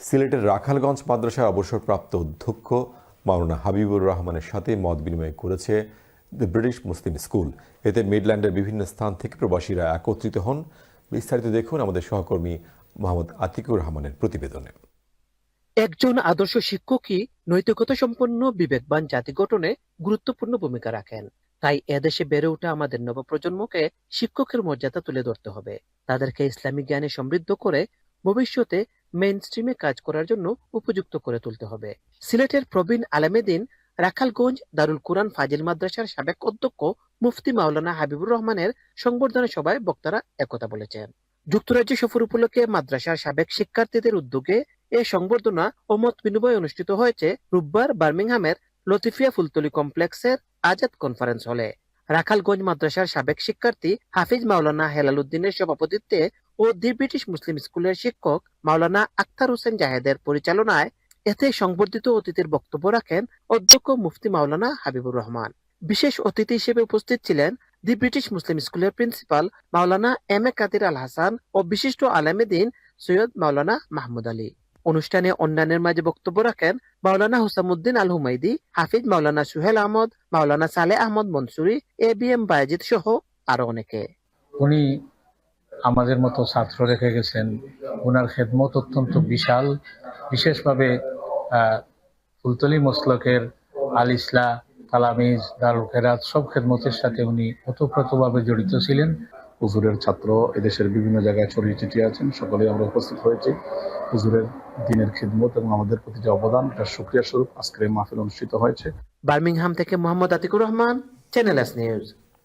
সিলেটের রাখালগঞ্জ মাদ্রাসার অবসরপ্রাপ্ত অধ্যক্ষ মাওলানা হাবিবুর রহমানের সাথে মত বিনিময় করেছে দ্য ব্রিটিশ মুসলিম স্কুল। এতে মিডল্যান্ডের বিভিন্ন স্থান থেকে প্রবাসীরা একত্রিত হন। বিস্তারিত দেখুন আমাদের সহকর্মী মোহাম্মদ আতিকুর রহমানের প্রতিবেদনে। একজন আদর্শ শিক্ষকই নৈতিকতা সম্পন্ন বিবেকবান জাতি গঠনে গুরুত্বপূর্ণ ভূমিকা রাখেন। তাই এদেশে বেড়ে ওঠা আমাদের নবপ্রজন্মকে শিক্ষকের মর্যাদা তুলে ধরতে হবে। তাদেরকে ইসলামিক জ্ঞানে সমৃদ্ধ করে ভবিষ্যতে মেইন স্ট্রিমে কাজ করার জন্য উপযুক্ত করে তুলতে হবে। সিলেটের প্রবীণ আলেমেদিন রাখালগঞ্জ দারুল কুরআন ফাজিল মাদ্রাসার সাবেক অধ্যক্ষ মুফতি মাওলানা হাবিবুর রহমানের সংবর্ধনা সভায় বক্তারা একথা বলেছেন। যুক্তরাজ্য সফর উপলক্ষে মাদ্রাসার সাবেক শিক্ষার্থীদের উদ্যোগে এই সংবর্ধনা ও মত বিনিময় অনুষ্ঠিত হয়েছে রোববার বার্মিংহামের লতিফিয়া ফুলতলি কমপ্লেক্সের আজাদ কনফারেন্স হলে। রাখালগঞ্জ মাদ্রাসার সাবেক শিক্ষার্থী হাফিজ মাওলানা হেলাল উদ্দিনের সভাপতিত্বে ও দি ব্রিটিশ মুসলিম স্কুলের শিক্ষক মাওলানা আখতার হোসেন জাহেদের পরিচালনায় এতে সংবর্ধিত অতিথির বক্তব্য রাখেন অধ্যক্ষ মুফতি মাওলানা হাবিবুর রহমান। বিশেষ অতিথি হিসেবে উপস্থিত ছিলেন দি ব্রিটিশ মুসলিম স্কুলের principal Maulana M A Kadir Al Hasan ও বিশিষ্ট আলেমেদিন সৈয়দ মাওলানা মাহমুদ আলী। অনুষ্ঠানে অন্যান্যের মাঝে বক্তব্য রাখেন মাওলানা হুসামুদ্দিন আল হুমাইদি, হাফিজ মাওলানা সুহেল আহমদ, মাওলানা সালে Ahmad Mansuri, A B M Bayezid সহ আরো অনেকে। উনি আমাদের মতো ছাত্র রেখে গেছেন। ওনার খেদমত অত্যন্ত বিশাল। বিশেষভাবে ফুলতলি মসলকের আল ইসলা, তালামিজ, দারুল খেরাত সব খেদমতের সাথে উনি ওতপ্রোতভাবে জড়িত ছিলেন। হুজুরের ছাত্র এদেশের বিভিন্ন জায়গায় ছড়িয়ে ছিটিয়ে আছেন, সকলেই আমরা উপস্থিত হয়েছি। হুজুরের দিনের খিদমত এবং আমাদের প্রতি যে অবদান, তার শুকরিয়া স্বরূপ আজকের এই মাহফিল অনুষ্ঠিত হয়েছে। বার্মিংহাম থেকে Mohammad Atiqur Rahman, channel S news.